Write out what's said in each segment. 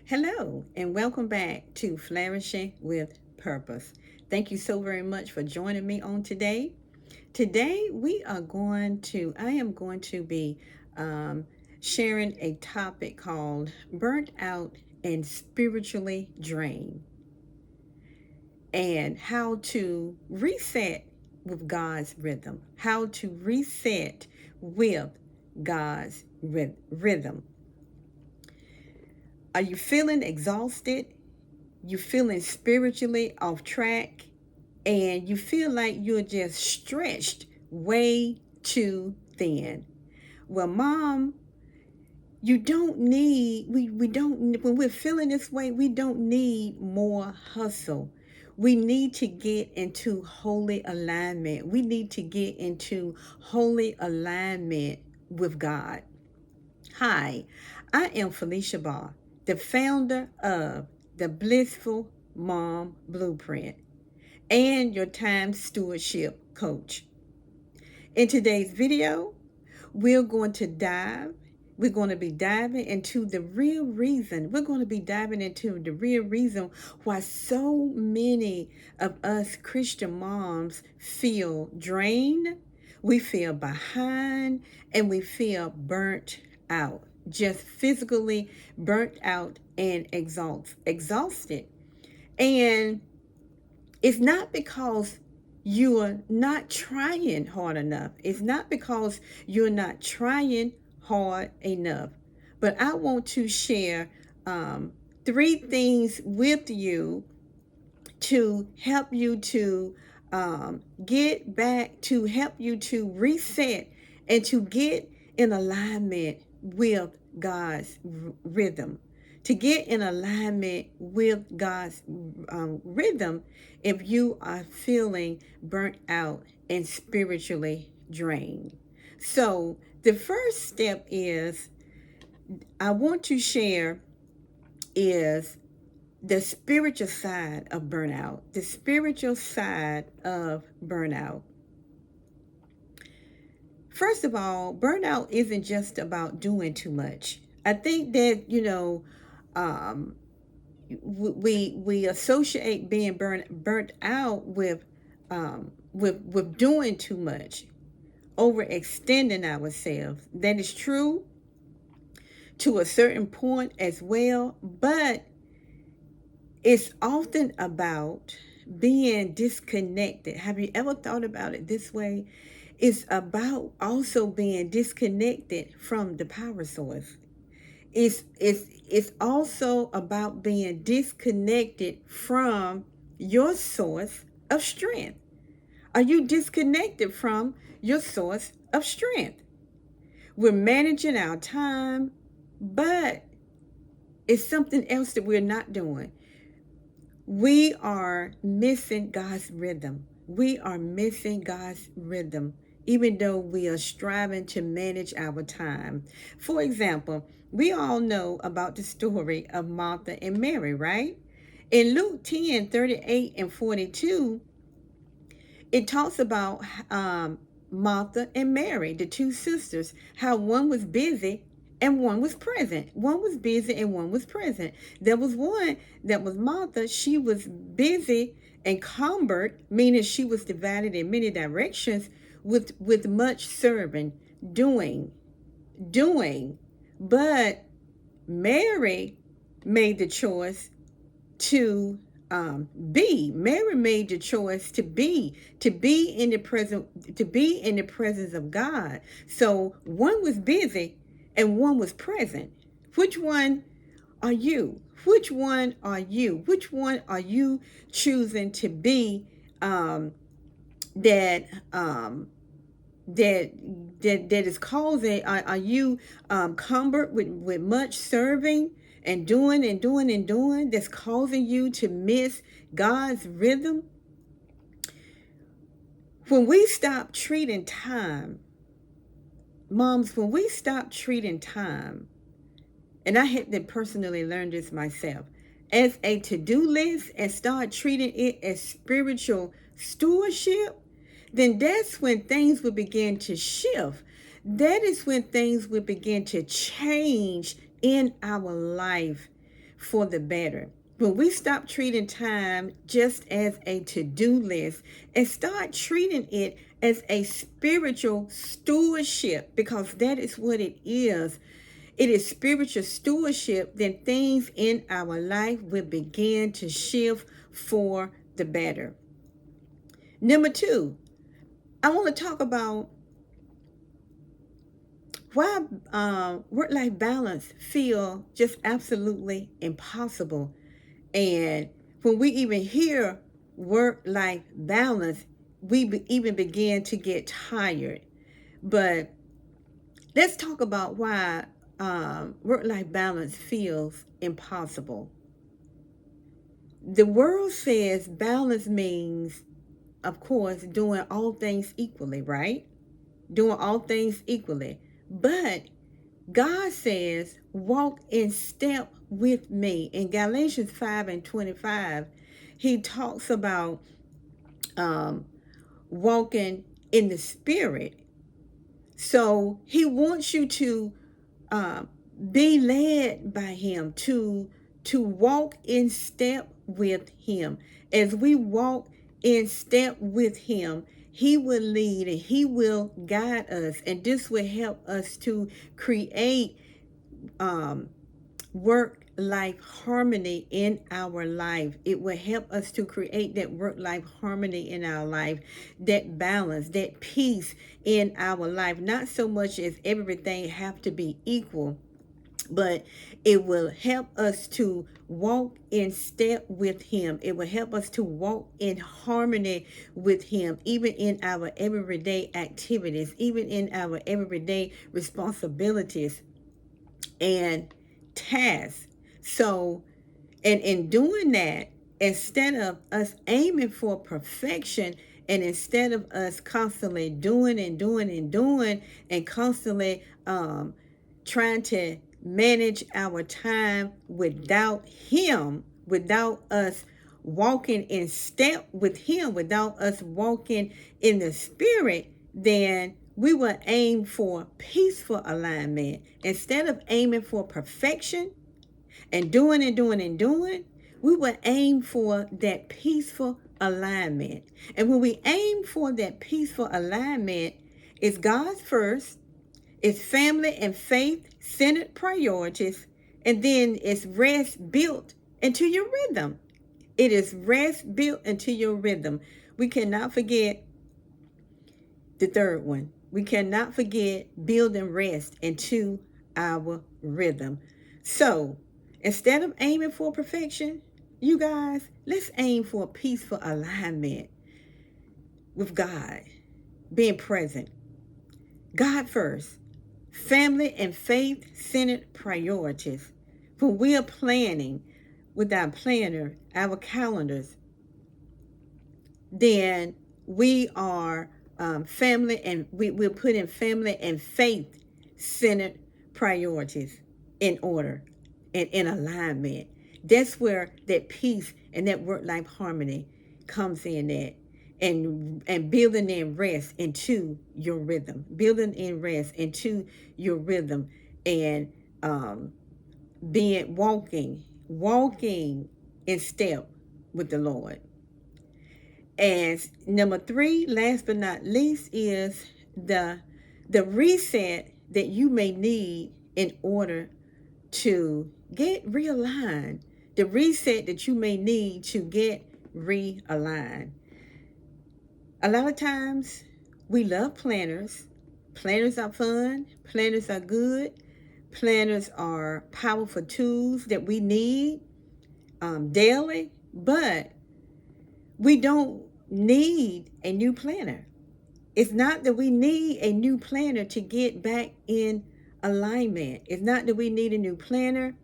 Hello, and welcome back to Flourishing with Purpose. Thank you so very much for joining me on today. Today, I am going to be um, sharing a topic called Burnt Out and Spiritually Drained, and how to reset with God's rhythm. How to reset with God's rhythm. Are you feeling exhausted? You feeling spiritually off track, and you feel like you're just stretched way too thin? Well, mom, you don't need, we don't, when we're feeling this way, we don't need more hustle. We need to get into holy alignment. We need to get into holy alignment with God. Hi, I am Felicia Barr, the founder of the Blissful Mom Blueprint and your time stewardship coach. In today's video, we're going to dive, we're going to be diving into the real reason. We're going to be diving into the real reason why so many of us Christian moms feel drained, we feel behind, and we feel burnt out. Just physically burnt out and exhausted. And it's not because you are not trying hard enough. It's not because you're not trying hard enough. But I want to share three things with you to help you to get back, to help you to reset and to get in alignment with God's rhythm. To get in alignment with God's rhythm if you are feeling burnt out and spiritually drained. So, the first step is I want to share is the spiritual side of burnout. The spiritual side of burnout. First of all, burnout isn't just about doing too much. I think that, um, we associate being burnt out with doing too much, overextending ourselves. That is true to a certain point as well, but it's often about being disconnected. Have you ever thought about it this way? It's about also being disconnected from the power source. It's also about being disconnected from your source of strength. Are you disconnected from your source of strength? We're managing our time, but it's something else that we're not doing. We are missing God's rhythm. We are missing God's rhythm, even though we are striving to manage our time. For example, we all know about the story of Martha and Mary, right? In Luke 10:38 and 42, it talks about Martha and Mary, the two sisters, how one was busy and one was present. One was busy and one was present. There was one that was Martha. She was busy and cumbered, meaning she was divided in many directions with much serving, doing, doing. But Mary made the choice to be. Mary made the choice to be in the presence of God. So one was busy and one was present. Which one are you? Which one are you? Which one are you choosing to be? That that that is causing, are you cumbered with much serving and doing and doing and doing, that's causing you to miss God's rhythm? When we stop treating time, moms, when we stop treating time, and I had to personally learn this myself, as a to-do list and start treating it as spiritual stewardship, then that's when things will begin to shift. That is when things will begin to change in our life. for the better. When we stop treating time just as a to-do list and start treating it as a spiritual stewardship, because that is what it is. It is spiritual stewardship, then things in our life will begin to shift for the better. Number two, I want to talk about why work-life balance feel just absolutely impossible. And when we even hear work-life balance, even begin to get tired. But let's talk about why work-life balance feels impossible. The world says balance means, of course, doing all things equally, right? Doing all things equally. But God says, walk in step with me. In Galatians 5 and 25, he talks about um, walking in the spirit. So he wants you to uh, be led by him, to walk in step with him. As we walk in step with him, he will lead and he will guide us, and this will help us to create um, work life harmony in our life. It will help us to create that work life harmony in our life, that balance, that peace in our life. Not so much as everything have to be equal, but it will help us to walk in step with him. It will help us to walk in harmony with him, even in our everyday activities, even in our everyday responsibilities and tasks. So, and in doing that, instead of us aiming for perfection, and instead of us constantly doing and doing and doing, and constantly trying to manage our time without him, without us walking in step with him, without us walking in the spirit, then we will aim for peaceful alignment. Instead of aiming for perfection and doing and doing and doing, we will aim for that peaceful alignment. And when we aim for that peaceful alignment, it's God's first, it's family and faith centered priorities, and then it's rest built into your rhythm. It is rest built into your rhythm. We cannot forget the third one. We cannot forget building rest into our rhythm. So instead of aiming for perfection, you guys, let's aim for a peaceful alignment with God, being present. God first, family and faith centered priorities. When we are planning with our planner, our calendars, then we are family, and we'll put in family and faith centered priorities in order and in alignment. That's where that peace and that work life harmony comes in at. And building in rest into your rhythm, building in rest into your rhythm, and being walking in step with the Lord. And number three, last but not least, is the reset that you may need in order to get realigned. The reset that you may need to get realigned. A lot of times we love planners. Planners are fun. Planners are good. Planners are powerful tools that we need daily, but we don't need a new planner. It's not that we need a new planner to get back in alignment. It's not that we need a new planner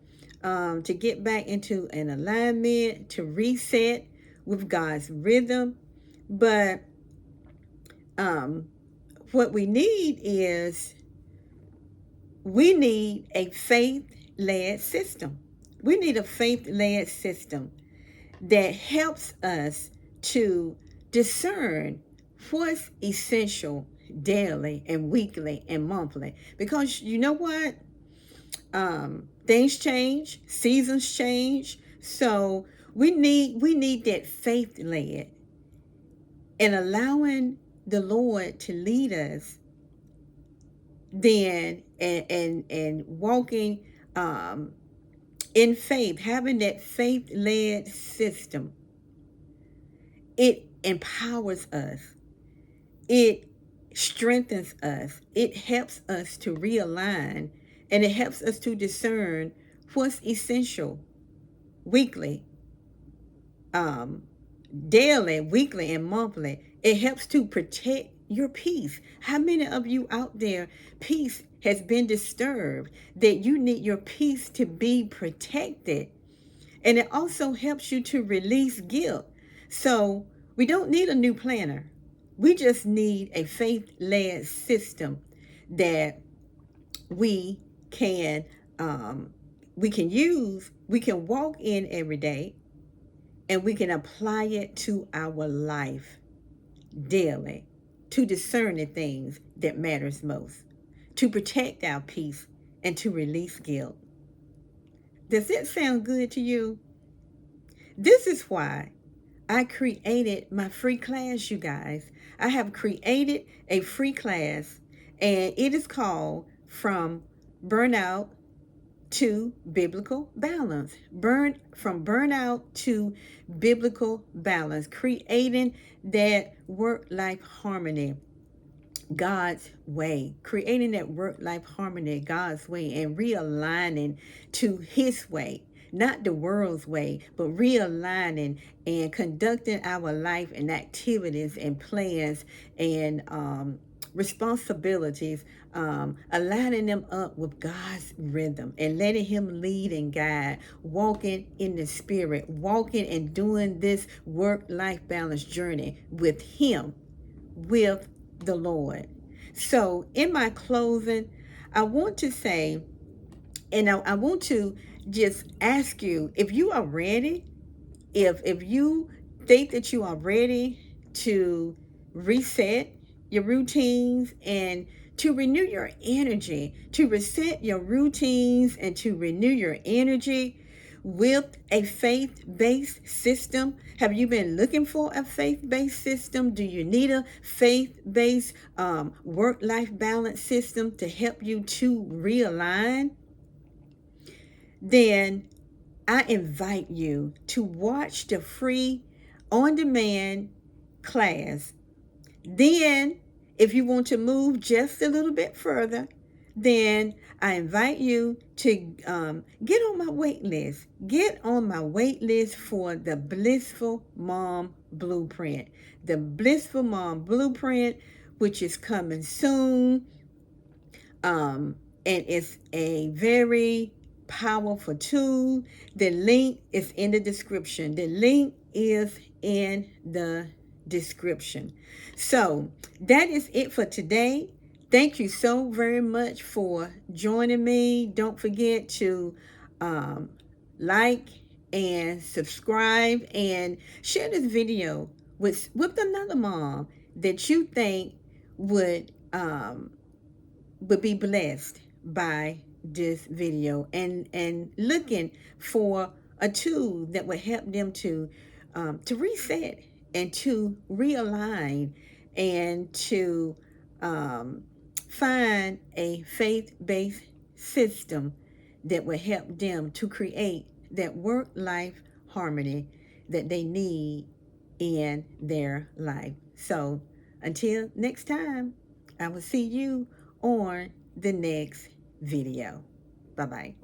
to get back into an alignment, to reset with God's rhythm. But what we need is, we need a faith-led system. We need a faith-led system that helps us to discern what's essential daily and weekly and monthly. Because you know what? Things change, seasons change. So we need that faith led, and allowing the Lord to lead us then, and walking um in faith, having that faith led system. It empowers us, it strengthens us, it helps us to realign, and it helps us to discern what's essential weekly, um, daily, weekly, and monthly. It helps to protect your peace. How many of you out there, peace has been disturbed, that you need your peace to be protected? And it also helps you to release guilt. So we don't need a new planner. We just need a faith led system that we can um, we can use, we can walk in every day, and we can apply it to our life daily, to discern the things that matters most, to protect our peace, and to release guilt. Does that sound good to you? This is why I created my free class, you guys. I have created a free class, and it is called From Burnout to Biblical Balance. From burnout to biblical balance, creating that work life harmony God's way, creating that work life harmony God's way, and realigning to His way, not the world's way, but realigning and conducting our life and activities and plans and responsibilities, aligning them up with God's rhythm and letting Him lead and guide, walking in the Spirit, walking and doing this work life balance journey with Him, with the Lord. So, in my closing, I want to say, and I want to just ask you, if you are ready, if you think that you are ready to reset your routines and to renew your energy, to reset your routines and to renew your energy with a faith-based system. Have you been looking for a faith-based system? Do you need a faith-based work-life balance system to help you to realign? Then I invite you to watch the free on demand class. Then, if you want to move just a little bit further, then I invite you to get on my wait list. Get on my wait list for the Blissful Mom Blueprint. The Blissful Mom Blueprint, which is coming soon. And it's a very powerful tool. The link is in the description. The link is in the description. So that is it for today. Thank you so very much for joining me. Don't forget to um, like and subscribe and share this video with another mom that you think would be blessed by this video, and looking for a tool that will help them to reset and to realign and to um, find a faith-based system that will help them to create that work-life harmony that they need in their life. So until next time, I will see you on the next video. Bye-bye.